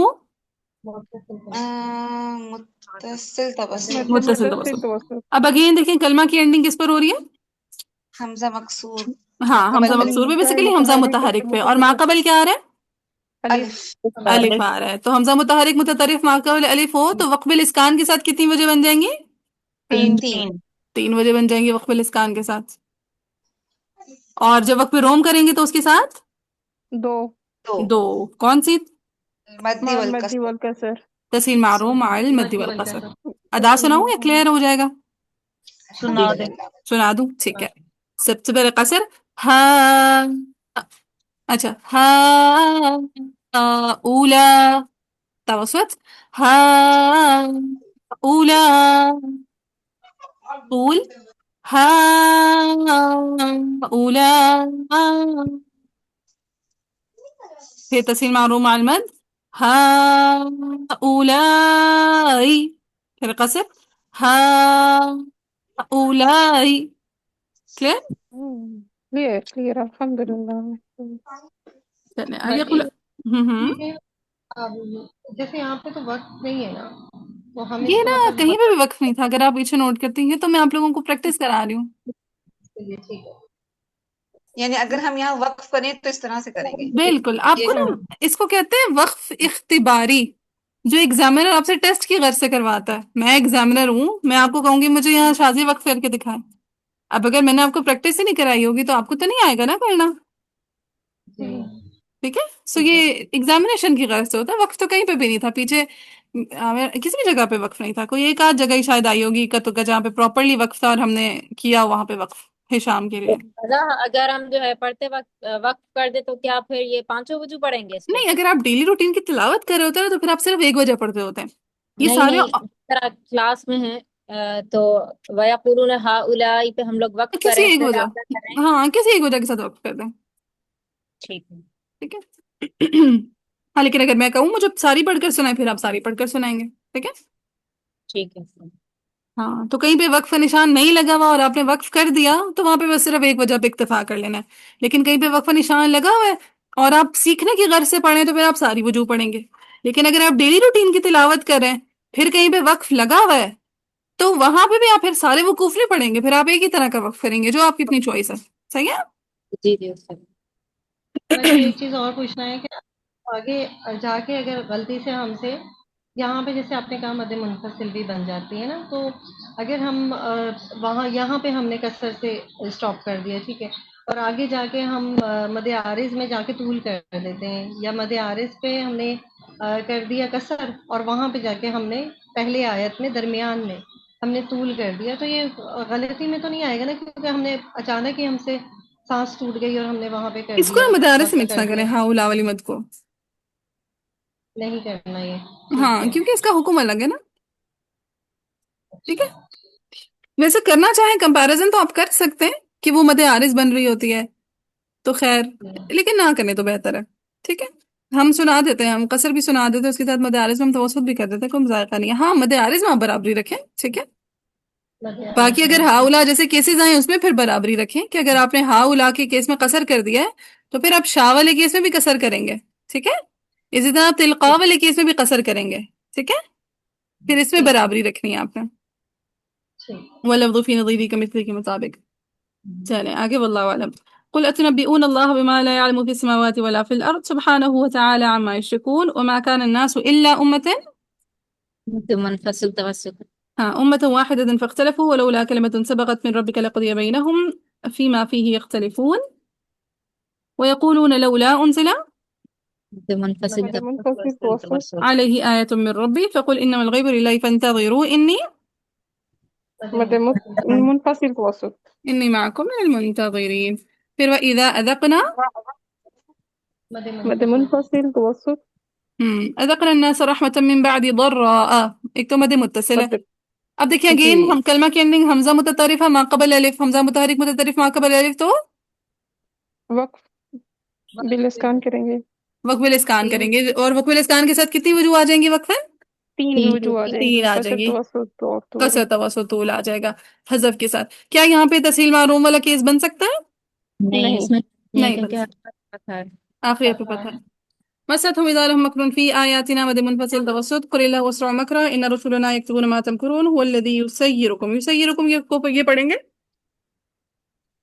متصل توسط. مد متصل متصل توسط. توسط. اب اگین دیکھیں کلمہ کی اینڈنگ کس پر ہو رہی ہے؟ حمزہ مکسور ہاں حمزہ قبل مکسور پہ حمزہ بیسیکلی حمزہ متحرک متحرک پہ، اور ما قبل کیا آ رہا ہے؟ الف الف الف آ رہا ہے، تو حمزہ متحرک متطرف ما قبل الف ہو تو وقف الاسکان کے ساتھ کتنی وجہ بن جائیں گی؟ تین تین 3 وجہ بن جائیں گی وقف الاسکان کے ساتھ. اور جب وقف روم کریں گے تو اس کے ساتھ دو 2. کون سی؟ مدی مع المدی والکسر والکسر تسہیل معروم مع المد والقصر. ادا سناؤں یا کلیئر ہو جائے گا؟ سنا دیں. سنا دوں، ٹھیک ہے. سب سے پہلے قصر ہا، اچھا ہا اولا، توسط ہا اولا، طول ہا اولا، پھر تسہیل معروم مع المد ہا اولائی، پھر قصر ہا اولائی. کلیئر؟ کلیئر کلیئر الحمد للہ. چلیں آگے قل. یہ جیسے یہاں پہ تو وقت نہیں ہے نا، تو ہم اس یہ کو نا مطلب کہیں پہ بھی وقف نہیں تھا، اگر آپ پیچھے نوٹ کرتی ہیں تو میں آپ لوگوں کو پریکٹس کرا رہی ہوں. ٹھیک ہے. یعنی اگر ہم یہاں وقف کریں تو اس طرح سے کریں گے. بالکل، آپ کو یہ نا اس کو کہتے ہیں وقف اختباری، جو ایگزامنر آپ سے ٹیسٹ کی غرض سے کرواتا ہے. میں ایگزامنر ہوں، میں آپ کو کہوں گی مجھے یہاں شازی وقف کر کے دکھائیں. اب اگر میں نے آپ کو پریکٹس ہی نہیں کرائی ہوگی تو آپ کو تو نہیں آئے گا نا کرنا. ٹھیک ہے، سو یہ ایگزامینیشن کی غرض سے ہوتا ہے. وقف تو کہیں پہ بھی نہیں تھا پیچھے، کسی بھی جگہ پہ وقف نہیں تھا. کوئی ایک آدھ جگہ ہی شاید آئی ہوگی کا جہاں پہ پراپرلی وقف تھا اور ہم نے کیا وہاں پہ وقف ہشام کے لیے. اگر ہم جو ہے پڑھتے وقت وقف کر دے تو کیا پھر یہ پانچوں وضو پڑھیں گے اس پہ؟ نہیں، اگر آپ ڈیلی روٹین کی تلاوت کر رہے ہوتے ہیں نا تو پھر آپ صرف ایک وجہ پڑھتے ہوتے ہیں. یہ نہیں سارے نہیں، اس طرح کلاس میں ہے تو وَيَقُولُونَ هَؤُلَاءِ پہ ہم لوگ وقف کسی کریں ایک پھر وجہ، آپ کیا کر رہے ہیں؟ ہاں کسی ایک وجہ کے ساتھ وقف کر دیں. ٹھیک ہے ٹھیک ہے. ہاں لیکن اگر میں کہوں مجھے ساری پڑھ کر سنائیں پھر آپ ساری پڑھ کر سنائیں گے. ٹھیک ہے. ٹھیک ہے. ہاں تو کہیں پہ وقف کا نشان نہیں لگا ہوا اور آپ نے وقف کر دیا تو وہاں پہ بس صرف ایک وجہ پہ اکتفا کر لینا ہے. لیکن کہیں پہ وقف کا نشان لگا ہوا ہے اور آپ سیکھنے کی غرض سے پڑھیں تو پھر آپ ساری وجوہ پڑھیں گے. لیکن اگر آپ ڈیلی روٹین کی تلاوت کریں پھر کہیں پہ وقف لگا ہوا ہے تو وہاں پہ بھی آپ پھر سارے وقوف نہیں پڑھیں گے، پھر آپ ایک ہی طرح کا وقف کریں گے جو آپ کی اپنی چوائس ہے. صحیح ہے؟ جی جی سر. مجھے ایک چیز اور پوچھنا ہے کہ آگے جا کے اگر غلطی سے ہم سے یہاں پہ جیسے آپ نے کہا مد منفصل بھی بن جاتی ہے نا، تو اگر ہم وہاں یہاں پہ ہم نے کسر سے اسٹاپ کر دیا، ٹھیک ہے، اور آگے جا کے ہم مد عارض میں جا کے طول کر دیتے ہیں، یا مد عارض پہ ہم نے کر دیا کسر اور وہاں پہ جا کے ہم نے پہلے آیت میں درمیان میں ہم نے طول کر دیا، تو یہ غلطی میں تو نہیں آئے گا نا، کیونکہ ہم نے اچانک ہی ہم سے سانس ٹوٹ گئی اور ہم نے وہاں پہ کر اس کو دیا نا مدارس سے وقف مکس کر نہ کریں، دیا. ہاں اولا والی مد کو. نہیں کرنا یہ. ہاں ٹھیک ہے. کیونکہ اس کا حکم الگ ہے نا. ٹھیک ہے. ویسے کرنا چاہیں کمپیریزن تو آپ کر سکتے ہیں کہ وہ مد عارض بن رہی ہوتی ہے تو خیر، لیکن نہ کریں تو بہتر ہے. ٹھیک ہے. ہم سنا دیتے ہیں، ہم قصر بھی سنا دیتے ہیں، اس کے ساتھ مد عارض میں ہم توسط بھی کر دیتے ہیں، کوئی مذائقہ نہیں ہے. ہاں مد عارض میں آپ برابری رکھیں. ٹھیک ہے. باقی اگر ہا اولا جیسے کیسز آئیں اس میں پھر برابری رکھیں کہ اگر آپ نے ہا اولا کے کیس میں قصر کر دیا ہے تو پھر آپ شاہ والے کیس میں بھی قصر کریں گے. ٹھیک ہے. اسی طرح آپ تلقاء والے کیس میں بھی قصر کریں گے. ٹھیک ہے. پھر اس میں برابری رکھنی ہے آپ نے. وَلَفْظُ فِي نَظِيرِهِ كَمِثْلِهِ کے مطابق. چلیں آگے. واللہ اعلم. قل اتنبئون الله بما لا يعلم في السماوات ولا في الارض سبحانه وتعالى عما يشركون وما كان الناس الا منفصل توسط. أمة واحدة فاختلفوا ولولا كلمة سبقت من ربك لقضي بينهم فيما فيه يختلفون ويقولون لولا أنزل منفصل مد منفصل توسط. عليه آية من ربي فقل إنما الغيب لله فانتظروا مد منفصل توسط. إني معكم من المنتظرين. پھر وإذا أذقنا مد منفصل توسط. أذقنا الناس رحمة من بعد ضراء، ایک تو مد متصل ہے. مد اب دیکھیں جی اگین ہم کلمہ کی اینڈنگ حمزہ متطرف ہے ما قبل الف، حمزہ متحرک متطرف ما قبل الف، تو وقف بالاسکان کریں گے. وقف الاسکان کریں گے. اور وقف الاسکان کے ساتھ کتنی وجوہ آ جائیں گی وقف ہے؟ تین وجوہ آ جائیں 3 گی، آ جائیں قصر گی. توسط اور طول. قصر توسط طول آ جائے گا حذف کے ساتھ. کیا یہاں پہ تسہیل معروم والا کیس بن سکتا ہے؟ نہیں اس میں نہیں بن کیونکہ سکتا. آخری پہ پتہ ہے. مسدهم إذا لهم مكر في آياتنا مد منفصل توسط قل الله واسع مكرا إن رسلنا يكتبون ما تمكرون هو الذي يسيركم. یہ پڑھیں گے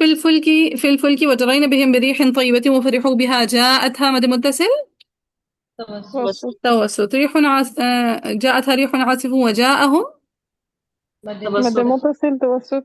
في الفلك وجرين بهم بريح طيبة وفرحوا بها جاءتها مد متصل توسط. توسط. جاءتها ريح عاصف وجاءهم مد متصل توسط.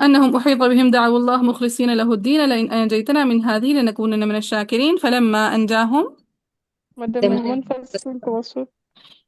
أنهم أحيط بهم دعوا الله مخلصين له الدين لئن أنجيتنا من هذه لنكونن من الشاكرين فلما أنجاهم مد منفصل توسط.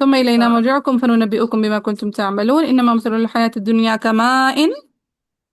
ثم إلينا مرجعكم فننبئكم بما كنتم تعملون إنما مثل الحياة الدنيا كماء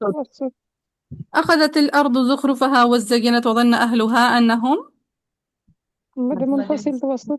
توسط. أخذت الأرض زخرفها وزينت وظن أهلها أنهم مد منفصل توسط.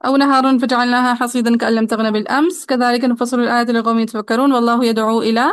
أو نهار فجعلناها حصيدا كأن لم تغن بالأمس كذلك نفصل الآيات لقوم يتفكرون والله يدعو إلى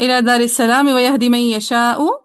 إلى دار السلام ويهدي من يشاء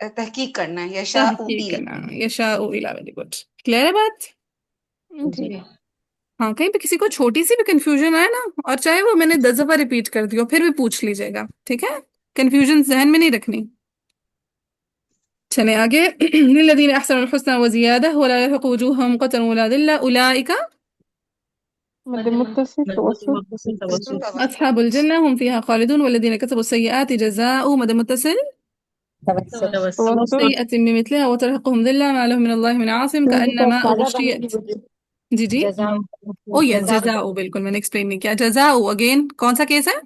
تحقیق کرنا ہے، یشاء تحقیق الی. کرنا، یشاء الی. Very good. کلیئر ہے بات؟ جی جی ہاں، کہیں پہ کسی کو چھوٹی سی بھی کنفیوژن آئے نا، اور چاہے وہ میں نے 10 دفعہ ریپیٹ کر دی ہو، پھر بھی پوچھ لیجیے گا، ٹھیک ہے؟ کنفیوژن ذہن میں نہیں رکھنی. چلیں آگے. للذین احسنوا الحسنى وزیادہ ولا يرهق وجوههم قتر ولا ذلة اولئک مد متصل توسط. توسط. اصحاب الجنہ هم فيها خالدون والذین كسبوا السیئات جزاء مد متصل توسط توسط. سیئة بمثلها وترهقهم ذلة ما لهم من الله من عاصم كأنما أغشيت. جی جی. جزاء او یس جزاء، بالکل میں نے ایکسپلین نہیں کیا. جزاء اگین کون سا کیس ہے؟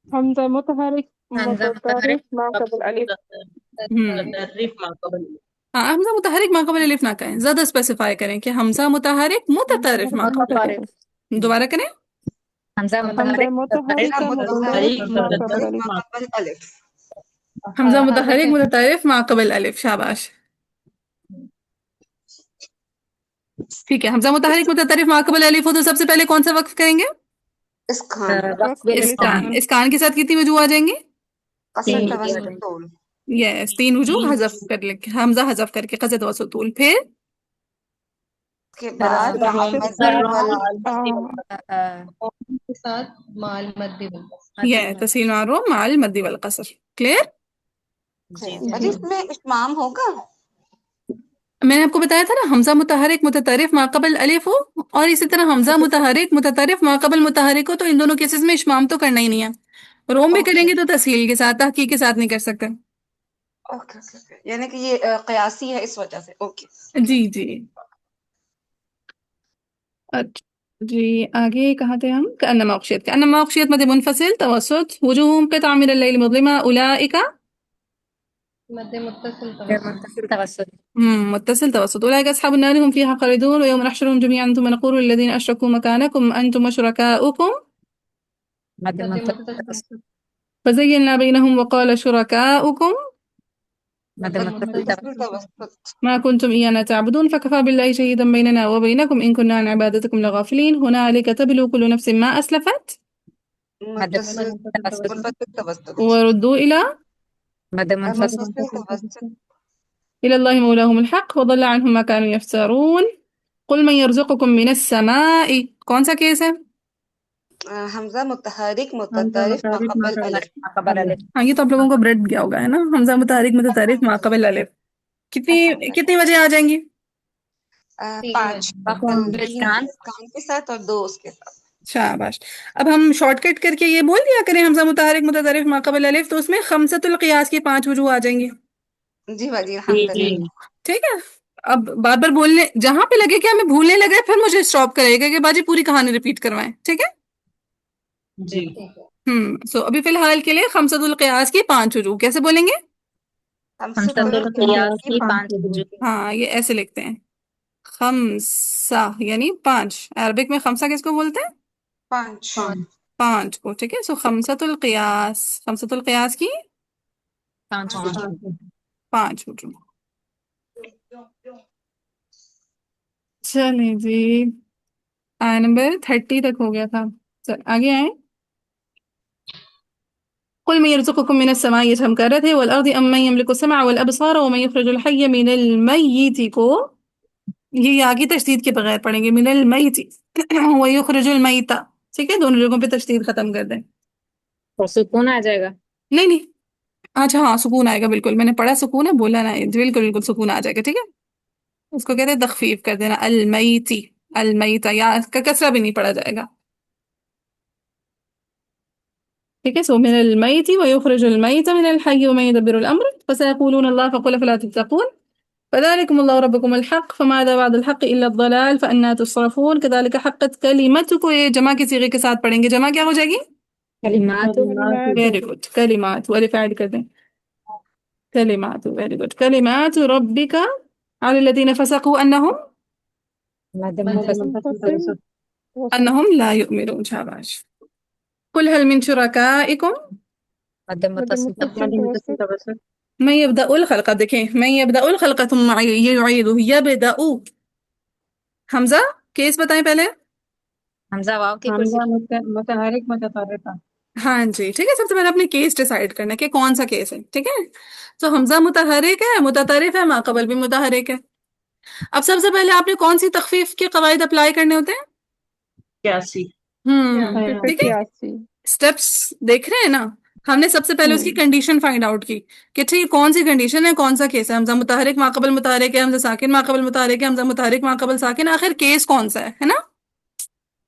حمزہ متحرک حمزہ متطرف متحرک ما قبل الف. متطرف ما قبل ہاں، حمزہ متحرک ما قبل الف نہ کہیں، زیادہ اسپیسیفائی کریں کہ حمزہ متحرک متطرف ما قبل. متطرف. دوبارہ کریں. حمزہ حمزہ متحرک متحرک متحرک متطرف ما قبل الف. ما قبل الف. حمزہ متحرک متطرف ما قبل الف. شاباش. ٹھیک ہے، حمزہ متحرک متطرف ما قبل الف ہو تو سب سے پہلے کون سا وقف کریں گے؟ اسکان. وقف اسکان. اسکان کے ساتھ کتنی وجوہ آ جائیں گی؟ قصر توسط طول. یس، 3 وجوہ حذف کر لیں، حمزہ حذف کر کے قصد توسط طول. پھر اس کے بعد کے ساتھ مال مد یہ تسہیل معروف مع المد والقصر. کلیئر؟ اچھا اس میں اتمام ہوگا؟ میں نے آپ کو بتایا تھا نا، حمزہ متحرک متطرف ما قبل الف ہو اور اسی طرح حمزہ متحرک متطرف ما قبل متحرک ہو تو ان دونوں کیسز میں اشمام تو کرنا ہی نہیں ہے. روم بھی کریں گے تو تسہیل کے ساتھ، تحقیق کے ساتھ نہیں کر سکتے. اوکے یعنی کہ یہ قیاسی ہے اس وجہ سے. اوکے جی جی. اچھا جی، آگے کہاں تھے ہم؟ کأنما أغشيت. كأنما أغشيت مد منفصل توسط وجوههم قطع من الليل مظلمة أولئك مد متصل متصل توسط متصل توسط. أولئك أصحاب النار هم فيها خالدون ويوم نحشرهم جميعا ثم نقول للذين أشركوا مكانكم أنتم وشركاؤكم مد متصل متصل فزينا بينهم وقال شركاؤكم مد متصل توسط. ما كنتم إيانا تعبدون فكفى بالله شهيدا بيننا وبينكم إن كنا عن عبادتكم لغافلين هنالك تبلو كل نفس ما أسلفت متصل توسط. وردوا إلى مد منفصل متصل توسط. إلى الله مولاهم الحق وضل عنهم ما كانوا يفترون. قل من يرزقكم من السماء. کون سا کیس ہے؟ حمزہ متحرک متطرف ما قبل الف. ما قبل الف. ہاں، یہ تو آپ لوگوں کو بریڈ گیا ہوگا ہے نا. حمزہ متحرک متطرف ما قبل الف کتنی وجہ آ جائیں گی؟ 5 اسکان اسکان کے ساتھ اور 2 اس کے ساتھ. شاباش. اب ہم شارٹ کٹ کر کے یہ بول دیا کریں حمزہ متحرک متطرف ما قبل الف تو اس میں خمسۃ القیاس کی 5 وجوہ آ جائیں گی. جی باجی الحمدللہ. ٹھیک ہے. اب بار بار بولنے جہاں پہ لگے کہ ہمیں بھولنے لگے پھر مجھے اسٹاپ کرے گا کہ باجی پوری کہانی ریپیٹ کروائیں. ٹھیک ہے. جی سو ابھی فی الحال کے لیے خمسۃ القیاس کی 5 وجوہ کیسے بولیں گے؟ خمسۃ القیاس کی 5 وجوہ. ہاں، یہ ایسے لکھتے ہیں، خمسہ یعنی 5. عربک میں خمسہ کس کو بولتے ہیں؟ 5. 5 کو. ٹھیک ہے. سو خمسۃ القیاس کی 5 وجوہ. 5 وجوہ. چلیں جی، آیا نمبر 30 تک ہو گیا تھا. چل آگے آئیں. قل من يرزقكم من السماء، یہ ہم کر رہے تھے، والارض ام من يملك السمع والابصار ومن يخرج الحي من المیت کو یہ آگے تشدید کے بغیر پڑھیں گے، من المیت ويخرج المیت. ٹھیک ہے، دونوں جگہوں پہ تشدید ختم کر دیں. اور سکون آ جائے گا. نہیں اچھا ہاں، سکون آئے گا. بالکل میں نے پڑھا سکون ہے، بولا نا بالکل سکون آ جائے گا. ٹھیک ہے، اس کو کہتے ہیں تخفیف کر دینا، المیتی. المیتا یا اس کا کسرہ بھی نہیں پڑھا جائے گا. ٹھیک ہے. سو من المیت ويخرج المیت من الحي ومن يدبر الامر فسيقولون الله فقل فلا تتقون فذلكم الله ربكم الحق فماذا بعد الحق الا الضلال فأنا تصرفون كذلك حقت كلمتكم. یہ جمع کے صیغے کے ساتھ پڑھیں گے. جمع کیا ہو جائے گی؟ کلمات. Very good. کلمات والف ایڈ کر دیں. کلمات. Very good. کلمات ربک على الذين فسقوا مد منفصل انهم لا يؤمنون. شاباش. قل هل من شركائكم مد متصل توسط. من يبدأ الخلق. دیکھیں، من يبدأ الخلق ثم يعيده. يبدأ حمزہ کیس بتائیں پہلے. حمزہ واو کی حمزہ متحرک متطرفہ ہاں جی ٹھیک ہے، سب سے پہلے اپنے کیس ڈیسائیڈ کرنا ہے کہ کون سا کیس ہے. ٹھیک ہے، تو حمزہ متحرک ہے، متطرف ہے، ماقبل بھی متحرک ہے. اب سب سے پہلے آپ نے کون سی تخفیف کے قواعد اپلائی کرنے ہوتے ہیں؟ 81. ٹھیک ہے، 81. اسٹیپس دیکھ رہے ہیں نا. ہم نے سب سے پہلے اس کی کنڈیشن فائنڈ آؤٹ کی کہ ٹھیک کون سی کنڈیشن ہے، کون سا کیس ہے. حمزہ متحرک ماقبل متحرک ہے، حمزہ ساکن ماقبل متحرک ہے، حمزہ متحرک ماقبل ساکن، آخر کیس کون سا ہے نا.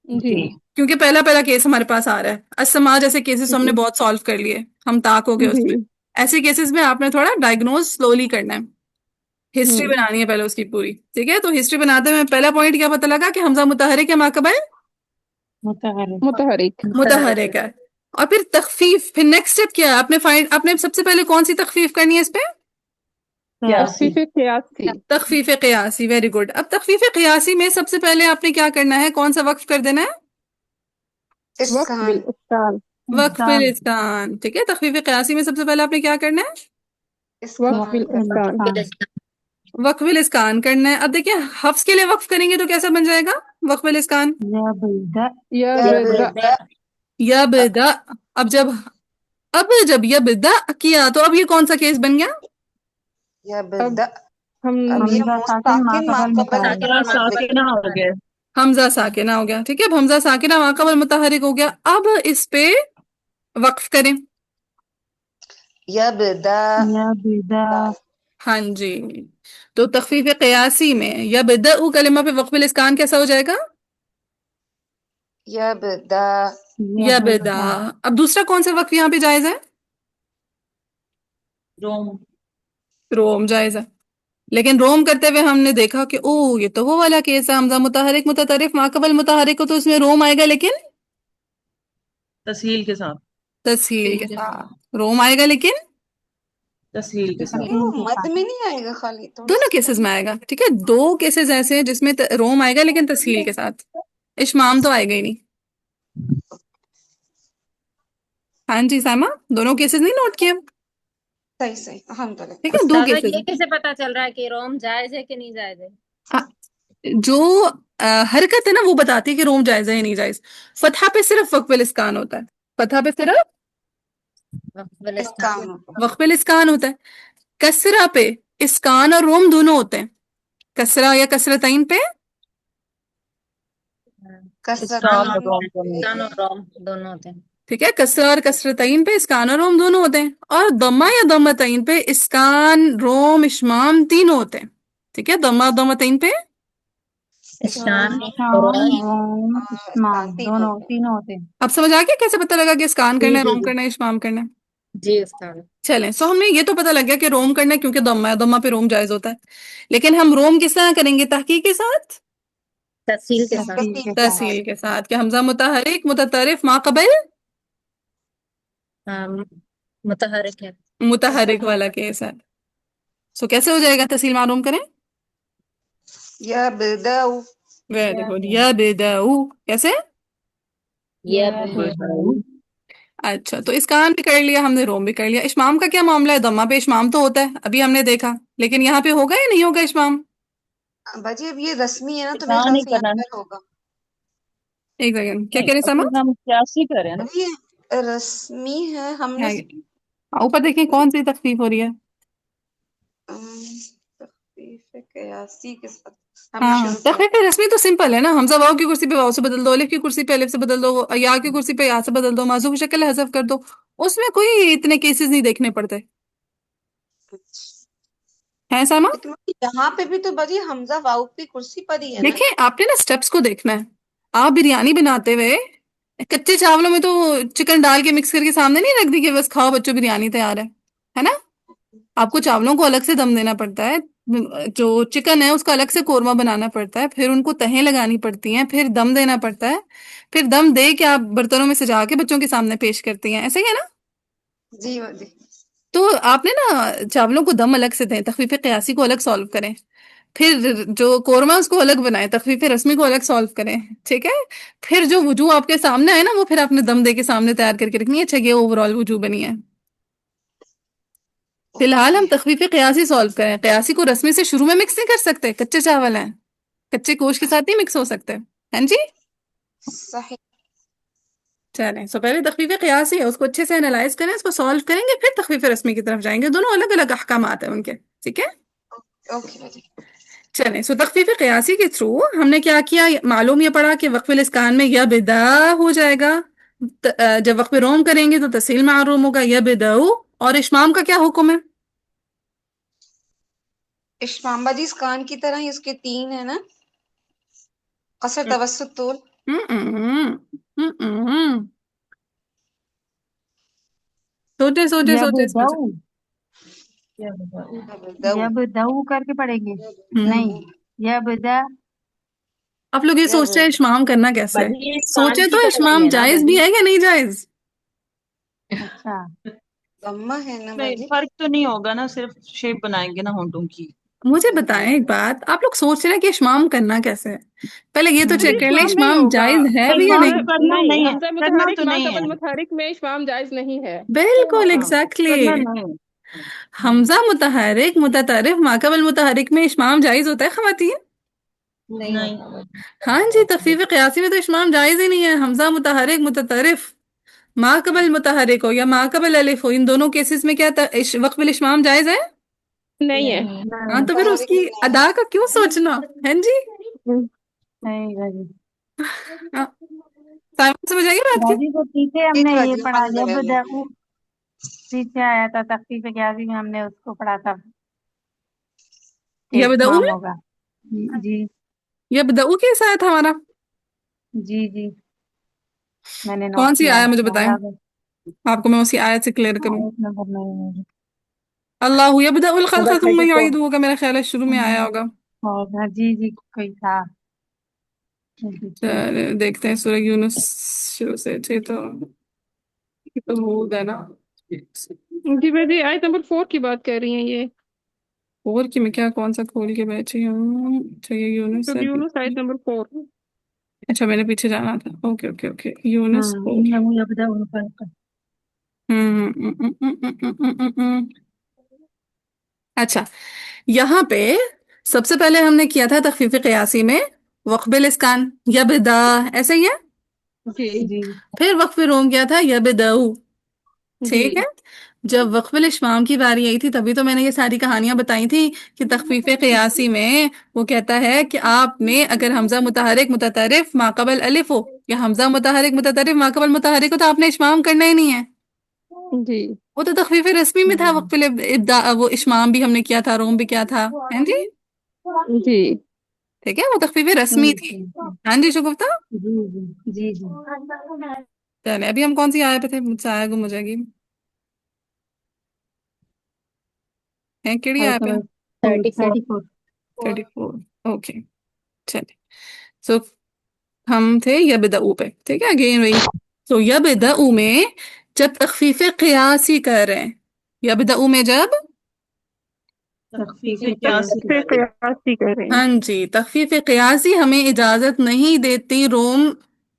جی کیونکہ پہلا کیس ہمارے پاس آ رہا ہے. السما جیسے کیسز ہم نے بہت سالو کر لیے، ہم طاق ہو گئے اس جی میں. ایسے کیسز میں آپ نے تھوڑا ڈائگنوز سلولی کرنا ہے، ہسٹری بنانی ہے پہلے اس کی پوری. ٹھیک ہے، تو ہسٹری بناتے ہوئے پہلا پوائنٹ کیا پتہ لگا کہ حمزہ متحرک ہے ماقبل متحرک. متحرک ہے. اور پھر تخفیف، پھر نیکسٹ اسٹیپ کیا ہے؟ آپ نے سب سے پہلے کون سی تخفیف کرنی ہے اس پہ؟ 81. تخفیف قیاسی. تخفیف قیاسی. Very good. اب تخفیف قیاسی میں سب سے پہلے آپ نے کیا کرنا ہے؟ کون سا وقف کر دینا ہے؟ وقف اسکان. بالاسکان. وقف الاسکان. ٹھیک ہے، تخفیف قیاسی میں سب سے پہلے آپ نے کیا کرنا ہے؟ وقف اسکان. بالاسکان. وقف الاسکان کرنا ہے. اب دیکھیں حفظ کے لیے وقف کریں گے تو کیسا بن جائے گا وقف الاسکان؟ یبدأ. یبدا. اب جب یبدا کیا تو اب یہ کون سا کیس بن گیا؟ یبدأ. ہم اب یہ ساکن ماقبل ساکنہ ہو گیا. حمزہ ساکنہ ہو گیا. ٹھیک ہے، اب حمزہ ساکنہ ماقبل متحرک ہو گیا. اب اس پہ وقف کریں. یبدأ. ہاں جی، تو تخفیف قیاسی میں یبدأ کلمہ پہ وقف الاسکان کیسا ہو جائے گا؟ یبدأ. یبدا. اب دوسرا کون سا وقف یہاں پہ جائز ہے؟ روم جائز ہے. لیکن روم کرتے ہوئے ہم نے دیکھا کہ یہ تو وہ والا کیس ہے، حمزہ متحرک متطرف ماقبل متحرک کو تو اس میں روم آئے گا، لیکن تسہیل کے ساتھ. تسہیل کے ساتھ. روم آئے گا لیکن تسہیل کے ساتھ. یہ وہ مد میں نہیں آئے گا خالی تو دونوں کیسز میں آئے گا. ٹھیک ہے، دو کیسز ایسے ہیں جس میں روم آئے گا لیکن تسہیل کے ساتھ. اشمام تو آئے گا ہی نہیں. ہاں جی سائمہ، دونوں کیسز نہیں نوٹ کیے؟ صحیح الحمدللہ. ٹھیک ہے، دو استاذہ کیسز یہ کیسے پتا چل رہا ہے کہ روم جائز ہے کہ نہیں جائز ہے؟ جو حرکت ہے نا وہ بتاتی ہے کہ روم جائز ہے یا نہیں جائز. فتحہ پہ صرف وقف الاسکان ہوتا ہے. فتحہ پہ صرف اسکان. وقف الاسکان ہوتا ہے. کسرہ پہ اسکان اور روم دونوں ہوتے ہیں. کسرہ یا کسرتین پہ اسکان اور روم اسکان اور روم دونوں ہوتے ہیں. ٹھیک ہے، کسرہ اور کسرتین پہ اسکان اور روم دونوں ہوتے ہیں. اور ضمہ یا ضمتین پہ اسکان، روم، اشمام تینوں ہوتے ہیں. ٹھیک ہے، ضمہ اور ضمتین پہ اسکان دونوں تینوں ہوتے ہیں. اب سمجھ آ گیا کیسے پتہ لگا کہ اسکان کرنا ہے، روم کرنا ہے، اشمام کرنا ہے؟ جی استاد. چلیں، سو ہمیں یہ تو پتہ لگ گیا کہ روم کرنا ہے کیونکہ ضمہ ہے، ضمہ پہ روم جائز ہوتا ہے. لیکن ہم روم کس طرح کریں گے؟ تحقیق کے ساتھ، تسہیل کے ساتھ. تسہیل کے ساتھ. کہ حمزہ متحرک متطرف ماقبل متحرک ہے. متحرک والا کیس ہے. سو کیسے ہو جائے گا تسہیل معلوم کریں؟ یبدأ. Very good. یبدأ. کیسے؟ اچھا، تو اسکان بھی کر لیا ہم نے، روم بھی کر لیا. اشمام کا کیا معاملہ ہے؟ ضمہ پہ اشمام تو ہوتا ہے، ابھی ہم نے دیکھا. لیکن یہاں پہ ہوگا یا نہیں ہوگا اشمام؟ باجی اب یہ رسمی ہے نا تو میرے خیال سے یہاں پر ہوگا. ایک سیکنڈ، کیا کہہ رہے سما؟ ہم 81 کریں نا. یہ رسمی ہے ہم نے اوپر دیکھیں کون سی تخفیف ہو رہی ہے. تخفیف قیاسی کے ساتھ ہم نے ہاں، شروع کیا. تخفیف رسمی تو سمپل ہے نا. حمزہ واو کی کرسی پہ واو سے بدل دو، الف کی کرسی پہ الف سے بدل دو، یا کی کرسی پہ یا سے بدل دو، معذوف شکل حذف کر دو. اس میں کوئی اتنے کیسز نہیں دیکھنے پڑتے ہیں سما. یہاں پہ بھی تو باجی حمزہ واؤ کی کرسی پر ہی ہے نا. دیکھیں آپ نے نا سٹیپس کو دیکھنا ہے. آپ بریانی بناتے ہوئے کچے چاولوں میں تو چکن ڈال کے مکس کر کے سامنے نہیں رکھ دی کہ بس کھاؤ بچوں بریانی تیار ہے نا. آپ کو چاولوں کو الگ سے دم دینا پڑتا ہے، جو چکن ہے اس کا الگ سے قورمہ بنانا پڑتا ہے، پھر ان کو تہیں لگانی پڑتی ہیں، پھر دم دینا پڑتا ہے، پھر دم دے کے آپ برتنوں میں سجا کے بچوں کے سامنے پیش کرتی ہیں. ایسے ہی ہے نا؟ جی باجی. تو آپ نے نا چاولوں کو دم الگ سے دیں، تخفیف قیاسی کو الگ سالو کریں، پھر جو قورمہ اس کو الگ بنائیں، تخفیف رسمی کو الگ سالو کریں. ٹھیک ہے، پھر جو وجوہ آپ کے سامنے آئے نا وہ پھر آپ نے دم دے کے سامنے تیار کر کے رکھنی ہے. اچھا، یہ اوور آل وجوہ بنی ہے. فی الحال ہم تخفیف قیاسی سالو کریں. قیاسی کو رسمی سے شروع میں مکس نہیں کر سکتے، کچے چاول ہیں، کچے گوشت کے ساتھ نہیں مکس ہو سکتے. ہاں جی، صحیح. چلیں سو پہلے تخفیف قیاسی ہے، اس کو اچھے سے انالائز کریں، اس کو سالو کریں گے، پھر تخفیف رسمی کی طرف جائیں گے. دونوں الگ الگ احکامات ہیں ان کے، ٹھیک ہے. اوکے باجی. چلیں سو تخفیف قیاسی کے تھرو ہم نے کیا کیا، معلوم یہ پڑا کہ وقف الاسکان میں یبدا ہو جائے گا، جب وقف روم کریں گے تو تسہیل معروم ہوگا یبدو. اور اشمام کا کیا حکم ہے؟ اشمام باجی اس کان کی طرح ہی اس کے 3 ہے نا، قصر توسط طول. سوچے سوچے جب سوچے سوچے. دو جب دو کر کے پڑھیں گے، نہیں جب دا. آپ لوگ یہ سوچتے ہیں اشمام کرنا کیسے ہے؟ باجی یہ کان سوچے کی تو طرح ہی اشمام ہے نا جائز باجی. بھی ہے یا نہیں جائز؟ اچھا ضمہ ہے نا نہیں باجی. فرق تو نہیں ہوگا نا، صرف شیپ بنائیں گے نا ہونٹوں کی. مجھے بتائیں ایک بات، آپ لوگ سوچ رہے ہیں کہ اشمام کرنا کیسے ہے؟ پہلے یہ تو جی چیک کر لیں اشمام نہیں اشمام ہوگا. جائز ہے بھی یا اشمام حمزہ تو نہیں. کرنا نہیں، نہیں ہے، حمزہ کرنا متحرک تو ما نہیں قبل ہے. متحرک میں اشمام جائز نہیں ہے. بالکل ہاں ایگزیکٹلی. کرنا نہیں. حمزہ متحرک متطرف ماقبل متحرک میں اشمام جائز ہوتا ہے خواتین؟ نہیں نہیں. ہوتا باجی. ہاں جی، تخفیف قیاسی میں تو اشمام جائز ہی نہیں ہے. حمزہ متحرک متطرف ماقبل متحرک ہو یا ماقبل الف ہو، ان دونوں کیسز میں کیا وقف الاشمام جائز ہے؟ نہیں ہے. نہیں. ہاں تو پھر اس متحرک کی میں نہیں. ادا کا کیوں سوچنا ہے جی؟ نہیں باجی. ہاں، سمجھ آئیے بات کی؟ باجی کو پیچھے ہم ٹھیک نے ہے یہ باجی پڑھا الحمد جب للہ. دو، پیچھے آیا تھا تخفیف قیاسی میں ہم نے اس کو پڑھا تھا کہ یبدؤ اتمام میں ہوگا. جی یبدؤ کیسا آیا تھا ہمارا؟ جی جی میں نے نوٹ کون سی کیا آیا ہے مجھے بتائیں، ہمارا آپ کو میں اسی آیت سے کلیئر کروں. ایک نمبر نہیں اللہ یبدأ الخلق ہوگا ثم 34. یعیدہ ہوگا، میرا خیال ہے شروع میں آیا ہوگا. ہوگا. جی جی کوئی تھا. چلے دیکھتے ہیں سورہ یونس شروع سے. ٹھیک تو ہوگا نا. جی باجی آیت نمبر 4 کی بات کر رہی ہیں یہ. اور کہ میں کیا کون سا کھول کے بیٹھی ہوں. اچھا یہ یونس سورہ ہے. یونس آیت نمبر 4. اچھا میں نے پیچھے جانا تھا. اوکے اوکے اوکے یونس ہاں 4. انه يبدأ الخلق. اچھا یہاں پہ سب سے پہلے ہم نے کیا تھا تخفیف قیاسی میں وقف الاسکان یبدا، ایسے ہی ہے. جی جی پھر وقف روم کیا تھا یبدؤ، جی ٹھیک ہے. جب وقف الاشمام کی باری آئی تھی تبھی تو میں نے یہ ساری کہانیاں بتائی تھی کہ تخفیف قیاسی میں وہ کہتا ہے کہ آپ نے اگر حمزہ متحرک متطرف ماقبل الف ہو یا حمزہ متحرک متطرف ماقبل متحرک ہو تو آپ نے اشمام کرنا ہی نہیں ہے. جی وہ تو تخفیف رسمی میں تھا. وقف الابدا وہ اشمام بھی ہم نے کیا تھا، روم بھی کیا تھا. ہاں جی جی ٹھیک ہے، وہ تخفیف رسمی تھی. ہاں جی شگفتہ. جی جی جی چلے ابھی ہم کون سی آئے پہ تھے، مجھ سے آیا گم ہو جائے گی. ہیں کیڑی آئے پہ؟ 34. 34. 34. اوکے چلے. سو ہم تھے یبدؤ پہ، ٹھیک ہے. اگین وہی. سو یبدؤ میں جب تخفیف قیاسی کر رہے ہیں، یبدؤ میں جب تخفیف تخفیف قیاسی سے کریں. قیاسی کر رہے ہیں. ہاں جی تخفیف قیاسی ہمیں اجازت نہیں دیتی روم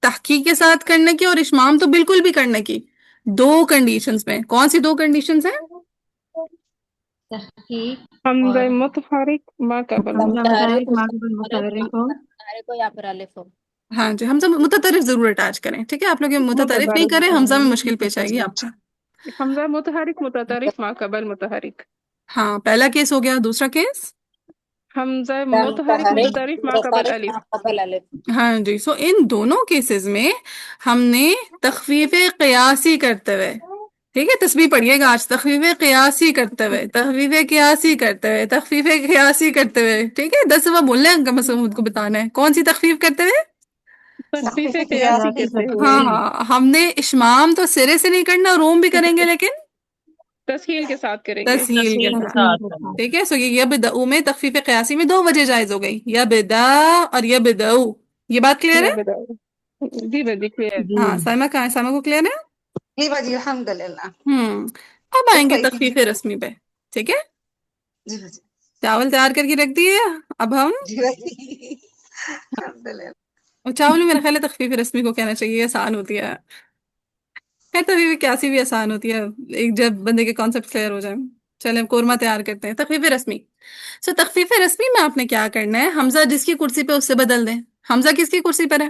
تحقیق کے ساتھ کرنے کی اور اشمام تو بالکل بھی کرنے کی. 2 کنڈیشنز میں. کون سی 2 کنڈیشنز ہیں؟ تحقیق حمزہ اور متحرک ما قبل حمزہ متحرک متحرک ما قبل متحرک ہو. متحرک ہو یا پھر الف ہو. ہاں جی حمزہ متطرف ضرور اٹیچ کریں، ٹھیک ہے. آپ لوگ یہ متطرف نہیں کریں، حمزہ میں مشکل پیش آئے گی آپ کو. حمزہ متحرک متطرف ما قبل متحرک. ہاں پہلا کیس ہو گیا. دوسرا کیس حمزہ متحرک متحرک متطرف ما قبل متطرف الف. ما قبل الف. ہاں جی. سو ان دونوں کیسز میں ہم نے تخفیف قیاسی کرتے ہوئے، ٹھیک ہے، تسبیح پڑھیے گا آج، تخفیف قیاسی کرتے ہوئے، تخفیف قیاسی کرتے ہوئے، تخفیف قیاسی کرتے ہوئے، ٹھیک ہے. 10 دفعہ بولنا ہے کم از کم، خود کو بتانا ہے کون سی تخفیف کرتے ہوئے. تخفیف تخفیف قیاسی قیاسی کرتے کرتے ہوئے. ہاں ہوئے. ہاں ہم نے اشمام تو سرے سے نہیں کرنا، روم بھی کریں گے لیکن تسہیل کے ساتھ کریں گے. تسہیل کے تسہیل کے ساتھ. ساتھ کریں. ٹھیک ہے. سو یہ یبدؤ میں تخفیف قیاسی میں 2 وجہ جائز ہو گئی، یبدا اور یبدؤ. یہ بات کلیئر یا ہے؟ بتاؤ. جی باجی کلیئر. جی ہاں سائمہ کہاں ہے؟ سائمہ کو کلیئر ہے؟ جی باجی الحمد للہ. اب آئیں گے صحیح. تخفیف رسمی پہ. ٹھیک ہے. جی باجی. چاول تیار کر کے رکھ دیے. اب ہم جی باجی الحمد للہ. چاول میں میرا خیال ہے تخفیف رسمی کو کہنا چاہیے، آسان ہوتی ہے. خیر تخفیف قیاسی بھی آسان ہوتی ہے ایک جب بندے کے کانسیپٹ کلیئر ہو جائیں. چلیں قورمہ تیار کرتے ہیں. تخفیف رسمی. سو تخفیف رسمی میں آپ نے کیا کرنا ہے، حمزہ جس کی کرسی پہ اس سے بدل دیں. حمزہ کس کی کرسی پر ہے؟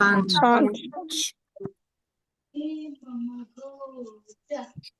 5 5।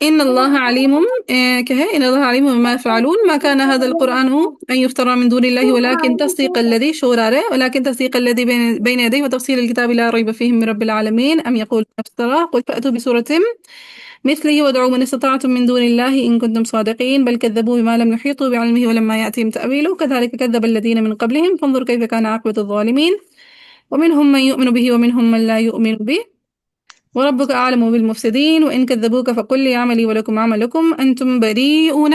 إن الله عليم كه إن الله عليم بما يفعلون ما كان هذا القرآن أن يفترى من دون الله ولكن تصديق الذي شوراره ولكن تصديق الذي بين يديه وتفصيل الكتاب لا ريب فيه من رب العالمين أم يقول افترى قل فأتوا بسورة مثله وادعوا من استطعتم من دون الله إن كنتم صادقين بل كذبوا بما لم يحيطوا بعلمه ولما يأتهم تأويله كذلك كذب الذين من قبلهم فانظر كيف كان عاقبة الظالمين ومنهم من يؤمن به ومنهم من لا يؤمن به وربك أعلم بالمفسدين وإن كذبوك فقل لي عملي ولكم عملكم أنتم بريئون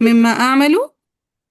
مما أعمل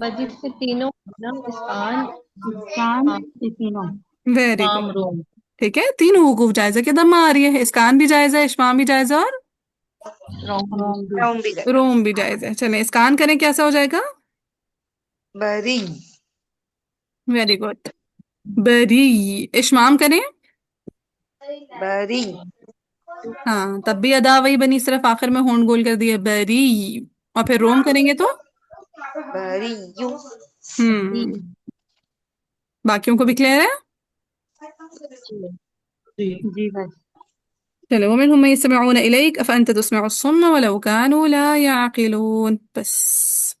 بس جس سے تینوں نا اسکان مسکان یہ تینوں ویری شام گڈ. روم. ٹھیک ہے, تینوں حقوق جائز ہے کہ ضمہ آ رہی ہے. اسکان بھی جائز ہے, اشمام بھی جائز ہے, اور روم. روم بھی روم بھی جائے. روم بھی جائز ہے. چلیں اسکان کریں, کیسا ہو جائے گا؟ بری. Very good. بری. اشمام کریں. بری. ہاں, تب بھی ادا وہی بنی, صرف آخر میں ہونٹ گول کر دیے, بری. اور پھر روم کریں گے تو بری یو. باقیوں کو بھی کلیئر ہے؟ جی. جی بس. چلو, ومنهم من يستمعون إليك أفأنت تسمع الصم ولو كانوا لا يعقلون. بس